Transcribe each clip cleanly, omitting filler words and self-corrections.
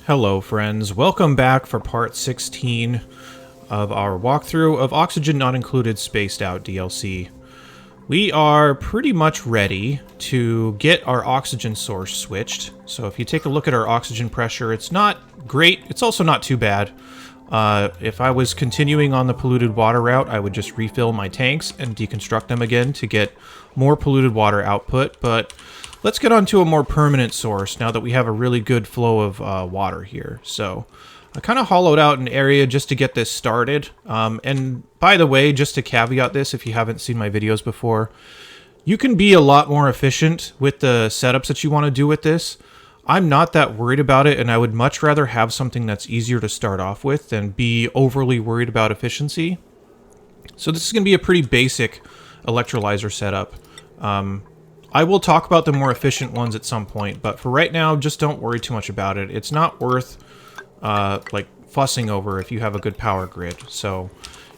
Hello friends, welcome back for part 16 of our walkthrough of Oxygen Not Included Spaced Out DLC. We are pretty much ready to get our oxygen source switched. So if you take a look at our oxygen pressure, it's not great, it's also not too bad. If I was continuing on the polluted water route, I would just refill my tanks and deconstruct them again to get more polluted water output, but let's get on to a more permanent source now that we have a really good flow of water here. So I kind of hollowed out an area just to get this started. And by the way, just to caveat this, if you haven't seen my videos before, you can be a lot more efficient with the setups that you want to do with this. I'm not that worried about it, and I would much rather have something that's easier to start off with than be overly worried about efficiency. So this is going to be a pretty basic electrolyzer setup. I will talk about the more efficient ones at some point, but for right now, just don't worry too much about it. It's not worth like fussing over if you have a good power grid. So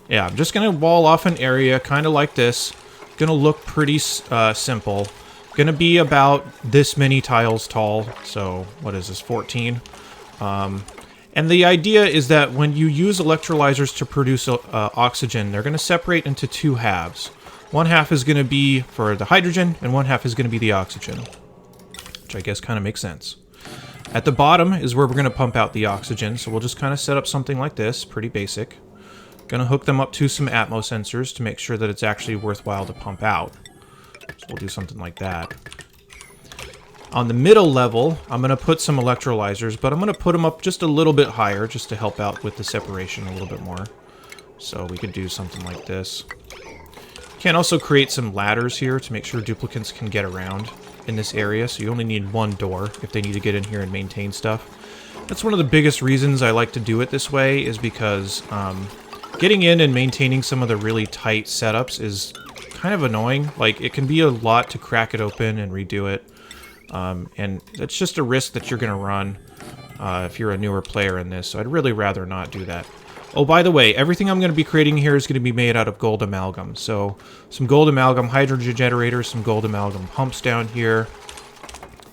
yeah, I'm just going to wall off an area kind of like this. Going to look pretty simple. Going to be about this many tiles tall. So what is this, 14? And the idea is that when you use electrolyzers to produce oxygen, they're going to separate into two halves. One half is going to be for the hydrogen, and one half is going to be the oxygen, which I guess kind of makes sense. At the bottom is where we're going to pump out the oxygen, so we'll just kind of set up something like this, pretty basic. Going to hook them up to some Atmo sensors to make sure that it's actually worthwhile to pump out. So we'll do something like that. On the middle level, I'm going to put some electrolyzers, but I'm going to put them up just a little bit higher just to help out with the separation a little bit more. So we could do something like this. Can also create some ladders here to make sure duplicants can get around in this area, so you only need one door if they need to get in here and maintain stuff. That's one of the biggest reasons I like to do it this way, is because getting in and maintaining some of the really tight setups is kind of annoying. Like, it can be a lot to crack it open and redo it, and it's just a risk that you're going to run if you're a newer player in this, so I'd really rather not do that. Oh, by the way, everything I'm going to be creating here is going to be made out of gold amalgam. So, some gold amalgam hydrogen generators, some gold amalgam pumps down here.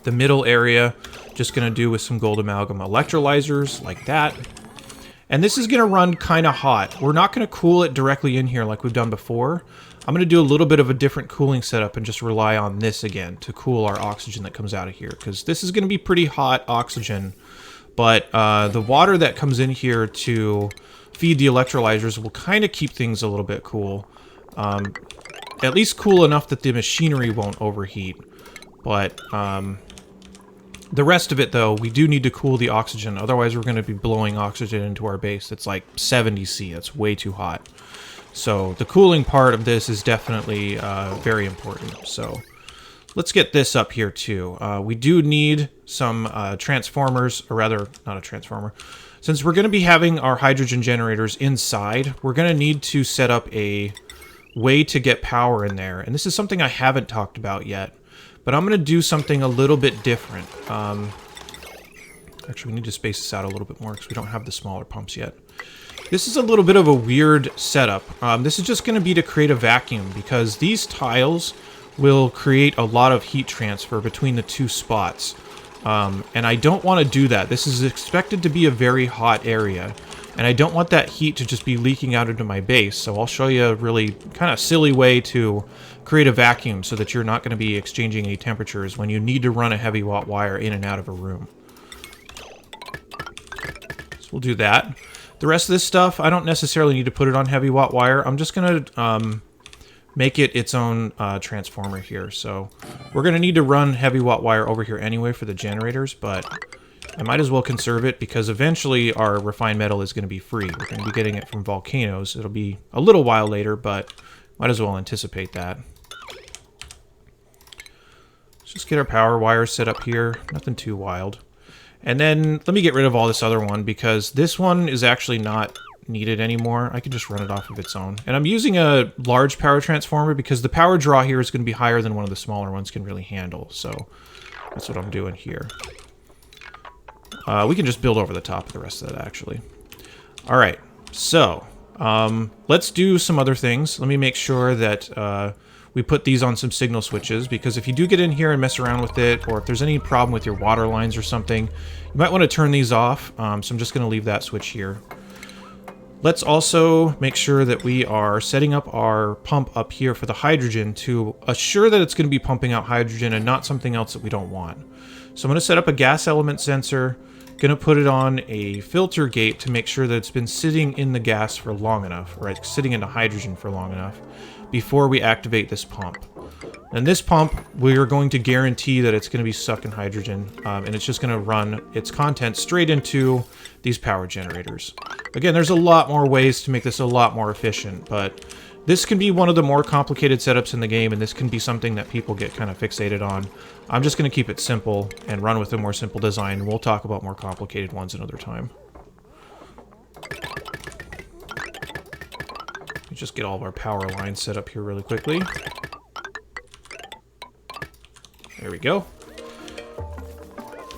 The middle area, just going to do with some gold amalgam electrolyzers, like that. And this is going to run kind of hot. We're not going to cool it directly in here like we've done before. I'm going to do a little bit of a different cooling setup and just rely on this again to cool our oxygen that comes out of here, because this is going to be pretty hot oxygen. But the water that comes in here to feed the electrolyzers will kind of keep things a little bit cool. At least cool enough that the machinery won't overheat. But the rest of it, though, we do need to cool the oxygen. Otherwise, we're going to be blowing oxygen into our base. It's like 70 C. That's way too hot. So the cooling part of this is definitely very important. So let's get this up here, too. We do need some transformers, or rather, not a transformer. Since we're going to be having our hydrogen generators inside, we're going to need to set up a way to get power in there. And this is something I haven't talked about yet, but I'm going to do something a little bit different. Actually, we need to space this out a little bit more because we don't have the smaller pumps yet. This is a little bit of a weird setup. This is just going to be to create a vacuum, because these tiles will create a lot of heat transfer between the two spots. And I don't want to do that. This is expected to be a very hot area, and I don't want that heat to just be leaking out into my base, so I'll show you a really kind of silly way to create a vacuum so that you're not going to be exchanging any temperatures when you need to run a heavy watt wire in and out of a room. So we'll do that. The rest of this stuff, I don't necessarily need to put it on heavy watt wire. I'm just going to make it its own transformer here. So we're going to need to run heavy watt wire over here anyway for the generators, but I might as well conserve it because eventually our refined metal is going to be free. We're going to be getting it from volcanoes. It'll be a little while later, but might as well anticipate that. Let's just get our power wires set up here. Nothing too wild. And then let me get rid of all this other one, because this one is actually not needed anymore. I can just run it off of its own. And I'm using a large power transformer because the power draw here is going to be higher than one of the smaller ones can really handle. So that's what I'm doing here. We can just build over the top of the rest of that, actually. All right, so let's do some other things. Let me make sure that we put these on some signal switches, because if you do get in here and mess around with it, or if there's any problem with your water lines or something, you might want to turn these off. So I'm just going to leave that switch here. Let's also make sure that we are setting up our pump up here for the hydrogen to assure that it's going to be pumping out hydrogen and not something else that we don't want. So I'm going to set up a gas element sensor, going to put it on a filter gate to make sure that it's been sitting in the gas for long enough, right, sitting in the hydrogen for long enough before we activate this pump. And this pump, we're going to guarantee that it's going to be sucking hydrogen, and it's just going to run its contents straight into these power generators. Again, there's a lot more ways to make this a lot more efficient, but this can be one of the more complicated setups in the game, and this can be something that people get kind of fixated on. I'm just going to keep it simple and run with a more simple design, and we'll talk about more complicated ones another time. Let me just get all of our power lines set up here really quickly. There we go.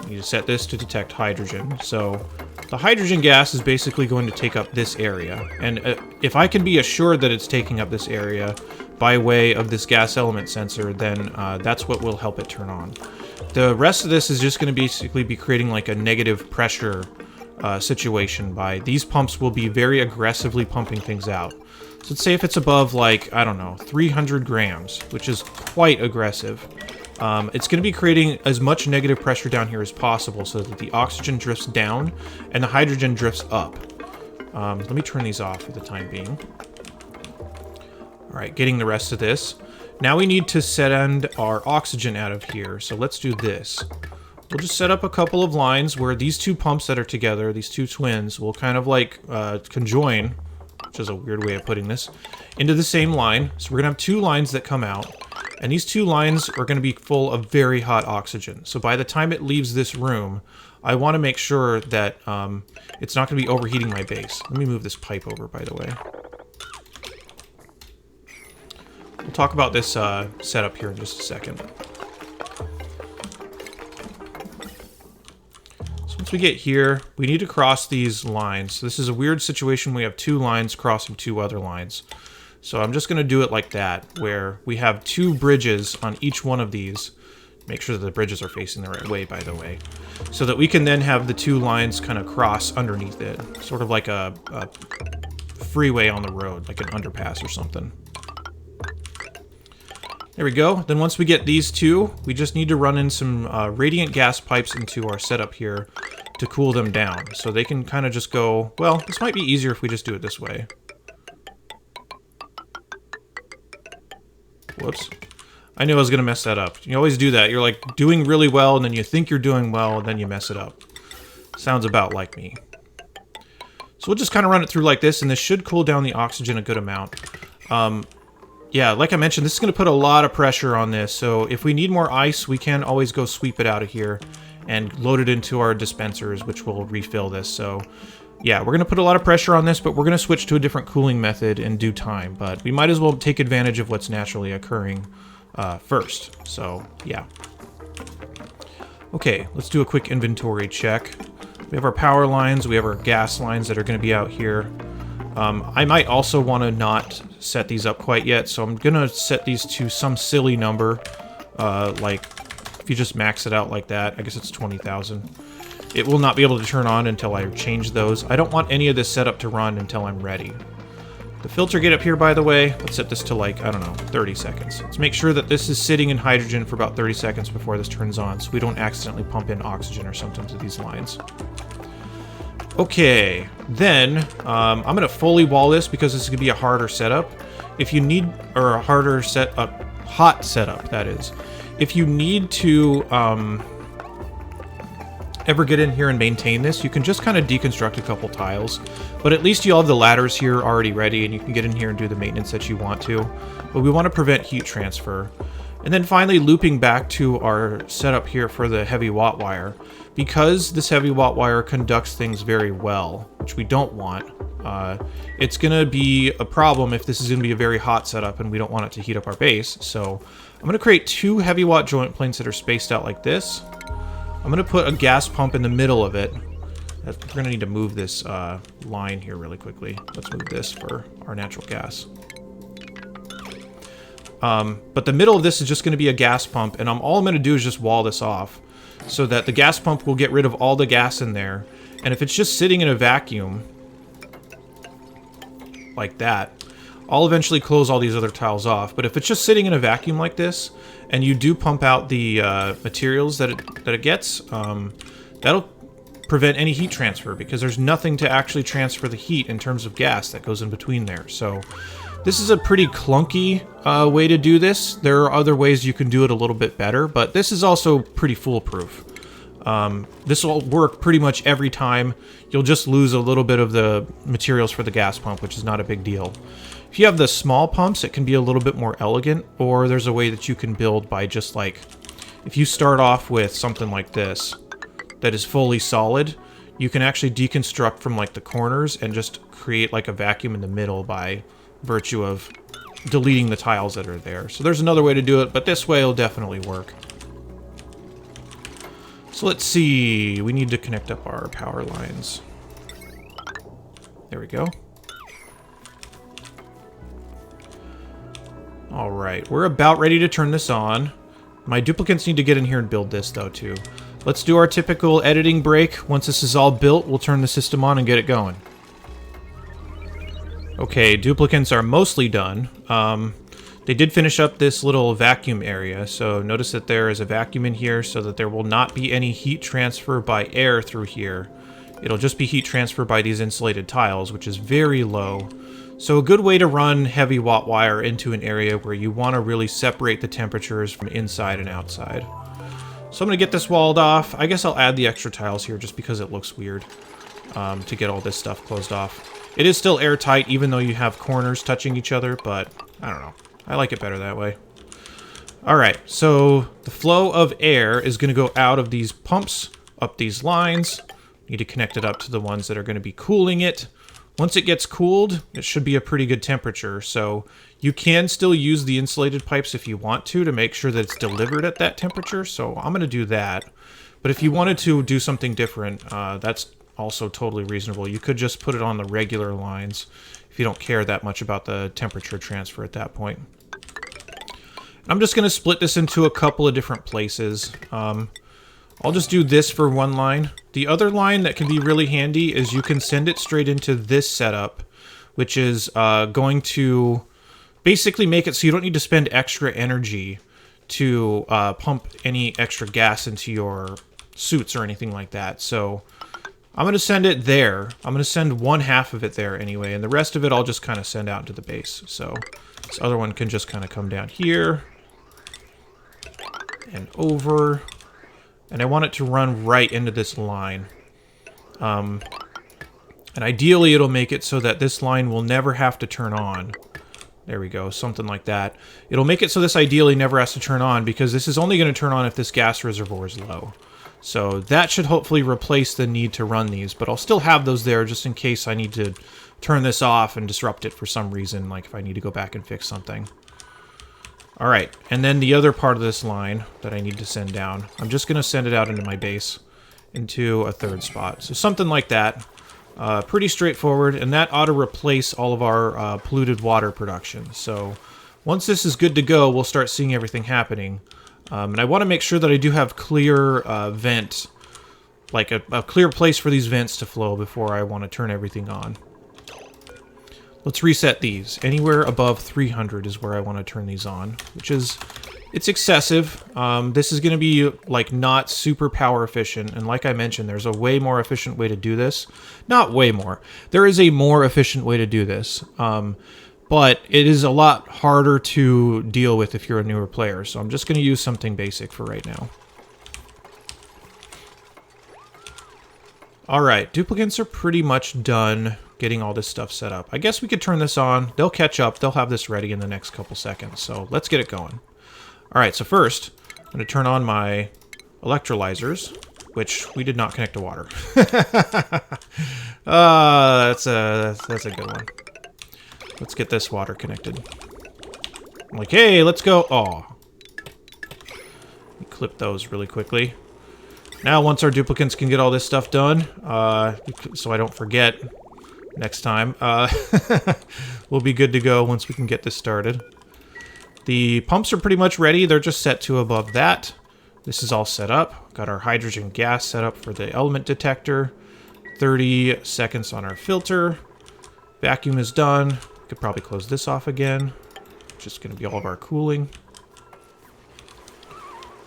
You need to set this to detect hydrogen. So the hydrogen gas is basically going to take up this area. And if I can be assured that it's taking up this area by way of this gas element sensor, then that's what will help it turn on. The rest of this is just going to basically be creating like a negative pressure situation by these pumps will be very aggressively pumping things out. So let's say if it's above like, I don't know, 300 grams, which is quite aggressive. It's going to be creating as much negative pressure down here as possible so that the oxygen drifts down and the hydrogen drifts up. Let me turn these off for the time being. Alright, getting the rest of this. Now we need to send our oxygen out of here, so let's do this. We'll just set up a couple of lines where these two pumps that are together, these two twins, will kind of like conjoin, which is a weird way of putting this, into the same line. So we're going to have two lines that come out. And these two lines are going to be full of very hot oxygen. So by the time it leaves this room, I want to make sure that it's not going to be overheating my base. Let me move this pipe over, by the way. We'll talk about this setup here in just a second. So once we get here, we need to cross these lines. So this is a weird situation. We have two lines crossing two other lines. So I'm just going to do it like that, where we have two bridges on each one of these. Make sure that the bridges are facing the right way, by the way. So that we can then have the two lines kind of cross underneath it. Sort of like a freeway on the road, like an underpass or something. There we go. Then once we get these two, we just need to run in some radiant gas pipes into our setup here to cool them down. So they can kind of just go, well, this might be easier if we just do it this way. Whoops. I knew I was going to mess that up. You always do that. You're like doing really well, and then you think you're doing well, and then you mess it up. Sounds about like me. So we'll just kind of run it through like this, and this should cool down the oxygen a good amount. Yeah, like I mentioned, this is going to put a lot of pressure on this, so if we need more ice, we can always go sweep it out of here and load it into our dispensers, which will refill this. So yeah, we're going to put a lot of pressure on this, but we're going to switch to a different cooling method in due time. But we might as well take advantage of what's naturally occurring first. So, yeah. Okay, let's do a quick inventory check. We have our power lines, we have our gas lines that are going to be out here. I might also want to not set these up quite yet, so I'm going to set these to some silly number. Like, if you just max it out like that, I guess it's 20,000. It will not be able to turn on until I change those. I don't want any of this setup to run until I'm ready. The filter gate up here, by the way, let's set this to like, I don't know, 30 seconds. Let's make sure that this is sitting in hydrogen for about 30 seconds before this turns on, so we don't accidentally pump in oxygen or something to these lines. Okay, then I'm going to fully wall this because this is going to be a harder setup. If you need, or a harder setup, hot setup, that is. If you need to ever get in here and maintain this, you can just kind of deconstruct a couple tiles, but at least you'll have the ladders here already ready and you can get in here and do the maintenance that you want to. But we want to prevent heat transfer. And then finally, looping back to our setup here for the heavy watt wire. Because this heavy watt wire conducts things very well, which we don't want, it's going to be a problem if this is going to be a very hot setup and we don't want it to heat up our base. So I'm going to create two heavy watt joint plates that are spaced out like this. I'm going to put a gas pump in the middle of it. We're going to need to move this line here really quickly. Let's move this for our natural gas. But the middle of this is just going to be a gas pump, and all I'm going to do is just wall this off so that the gas pump will get rid of all the gas in there. And if it's just sitting in a vacuum, like that, I'll eventually close all these other tiles off. But if it's just sitting in a vacuum like this, and you do pump out the materials that it gets, that'll prevent any heat transfer, because there's nothing to actually transfer the heat in terms of gas that goes in between there. So this is a pretty clunky way to do this. There are other ways you can do it a little bit better, but this is also pretty foolproof. This will work pretty much every time. You'll just lose a little bit of the materials for the gas pump, which is not a big deal. If you have the small pumps, it can be a little bit more elegant, or there's a way that you can build by just like, if you start off with something like this that is fully solid, you can actually deconstruct from like the corners and just create like a vacuum in the middle by virtue of deleting the tiles that are there. So there's another way to do it, but this way will definitely work. So let's see, we need to connect up our power lines. There we go. All right, we're about ready to turn this on. My duplicates need to get in here and build this though too. Let's do our typical editing break. Once this is all built, we'll turn the system on and get it going. Okay, duplicates are mostly done. They did finish up this little vacuum area, so notice that there is a vacuum in here so that there will not be any heat transfer by air through here. It'll just be heat transfer by these insulated tiles, which is very low. So a good way to run heavy watt wire into an area where you want to really separate the temperatures from inside and outside. So I'm going to get this walled off. I guess I'll add the extra tiles here just because it looks weird to get all this stuff closed off. It is still airtight even though you have corners touching each other, but I don't know. I like it better that way. Alright, so the flow of air is going to go out of these pumps, up these lines. Need to connect it up to the ones that are going to be cooling it. Once it gets cooled, it should be a pretty good temperature, so you can still use the insulated pipes if you want to make sure that it's delivered at that temperature, so I'm going to do that. But if you wanted to do something different, that's also totally reasonable. You could just put it on the regular lines if you don't care that much about the temperature transfer at that point. I'm just going to split this into a couple of different places. I'll just do this for one line. The other line that can be really handy is you can send it straight into this setup, which is going to basically make it so you don't need to spend extra energy to pump any extra gas into your suits or anything like that. So I'm going to send it there. I'm going to send one half of it there anyway, and the rest of it I'll just kind of send out into the base. So this other one can just kind of come down here and over. And I want it to run right into this line. And ideally it'll make it so that this line will never have to turn on. There we go, something like that. It'll make it so this ideally never has to turn on, because this is only going to turn on if this gas reservoir is low. So that should hopefully replace the need to run these, but I'll still have those there just in case I need to turn this off and disrupt it for some reason, like if I need to go back and fix something. Alright, and then the other part of this line that I need to send down, I'm just going to send it out into my base, into a third spot. So something like that. Pretty straightforward, and that ought to replace all of our polluted water production. So once this is good to go, we'll start seeing everything happening. And I want to make sure that I do have clear vent, like a clear place for these vents to flow before I want to turn everything on. Let's reset these. Anywhere above 300 is where I want to turn these on, which is, it's excessive. This is going to be like not super power efficient, and like I mentioned, there's a way more efficient way to do this. Not way more. There is a more efficient way to do this, but it is a lot harder to deal with if you're a newer player, so I'm just going to use something basic for right now. Alright, duplicates are pretty much done getting all this stuff set up. I guess we could turn this on. They'll catch up. They'll have this ready in the next couple seconds. So let's get it going. Alright, so first, I'm going to turn on my electrolyzers, which we did not connect to water. That's a good one. Let's get this water connected. I'm like, hey, let's go. Oh. Clip those really quickly. Now, once our duplicates can get all this stuff done, so I don't forget next time, we'll be good to go once we can get this started. The pumps are pretty much ready. They're just set to above that. This is all set up. Got our hydrogen gas set up for the element detector. 30 seconds on our filter. Vacuum is done. Could probably close this off again. Just going to be all of our cooling.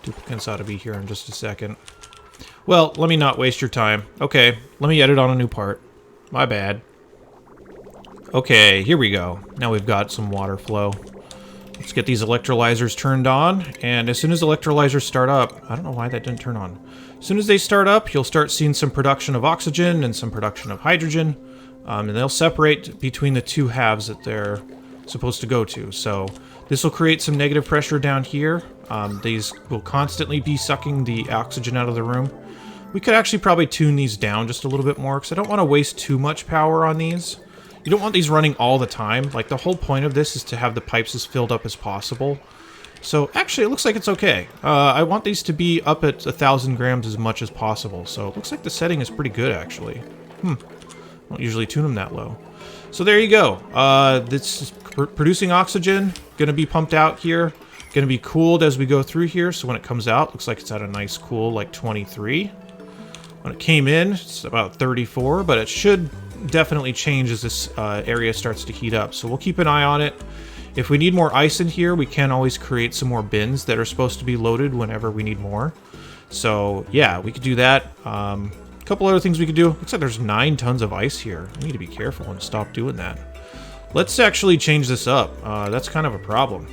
Duplicates ought to be here in just a second. Well, let me not waste your time. Okay, let me edit on a new part. My bad. Okay, here we go. Now we've got some water flow. Let's get these electrolyzers turned on, and as soon as electrolyzers start up, I don't know why that didn't turn on. As soon as they start up, you'll start seeing some production of oxygen and some production of hydrogen, and they'll separate between the two halves that they're supposed to go to. So this will create some negative pressure down here. These will constantly be sucking the oxygen out of the room. We could actually probably tune these down just a little bit more, because I don't want to waste too much power on these. You don't want these running all the time. Like, the whole point of this is to have the pipes as filled up as possible. So, actually, it looks like it's okay. I want these to be up at 1,000 grams as much as possible. So, it looks like the setting is pretty good, actually. I don't usually tune them that low. So, there you go. This is producing oxygen. Going to be pumped out here. Going to be cooled as we go through here. So, when it comes out, looks like it's at a nice cool, like 23. When it came in, it's about 34, but it should definitely change as this area starts to heat up. So we'll keep an eye on it. If we need more ice in here, we can always create some more bins that are supposed to be loaded whenever we need more. So yeah, we could do that. A couple other things we could do. Looks like there's 9 tons of ice here. I need to be careful and stop doing that. Let's actually change this up. That's kind of a problem.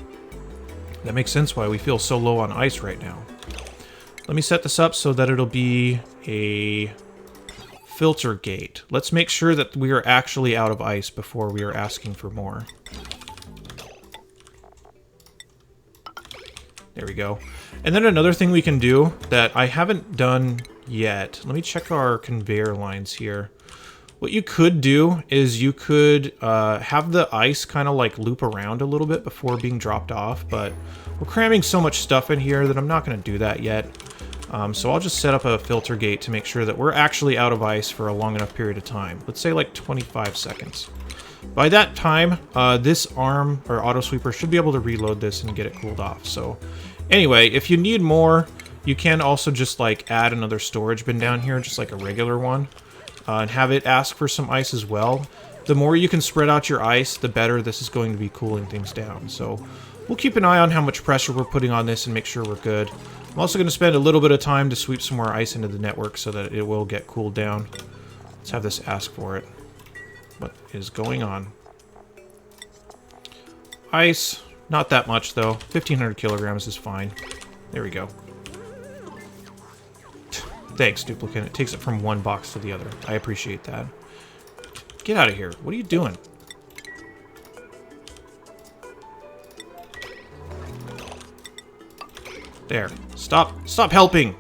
That makes sense why we feel so low on ice right now. Let me set this up so that it'll be a filter gate. Let's make sure that we are actually out of ice before we are asking for more. There we go. And then another thing we can do that I haven't done yet. Let me check our conveyor lines here. What you could do is you could have the ice kind of like loop around a little bit before being dropped off, but we're cramming so much stuff in here that I'm not going to do that yet. So I'll just set up a filter gate to make sure that we're actually out of ice for a long enough period of time. Let's say like 25 seconds. By that time, this arm or auto sweeper should be able to reload this and get it cooled off. So anyway, if you need more, you can also just like add another storage bin down here, just like a regular one, and have it ask for some ice as well. The more you can spread out your ice, the better this is going to be cooling things down. So we'll keep an eye on how much pressure we're putting on this and make sure we're good. I'm also going to spend a little bit of time to sweep some more ice into the network so that it will get cooled down. Let's have this ask for it. What is going on? Ice, not that much though. 1,500 kilograms is fine. There we go. Thanks, Duplicate. It takes it from one box to the other. I appreciate that. Get out of here. What are you doing? There. Stop helping.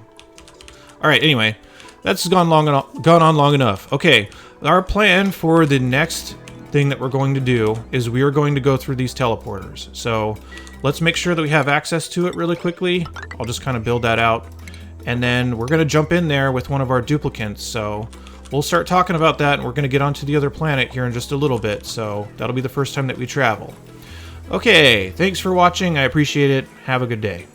All right, anyway. That's gone on long enough. Okay. Our plan for the next thing that we're going to do is we are going to go through these teleporters. So, let's make sure that we have access to it really quickly. I'll just kind of build that out. And then we're going to jump in there with one of our duplicates. So, we'll start talking about that, and we're going to get onto the other planet here in just a little bit. So, that'll be the first time that we travel. Okay, thanks for watching. I appreciate it. Have a good day.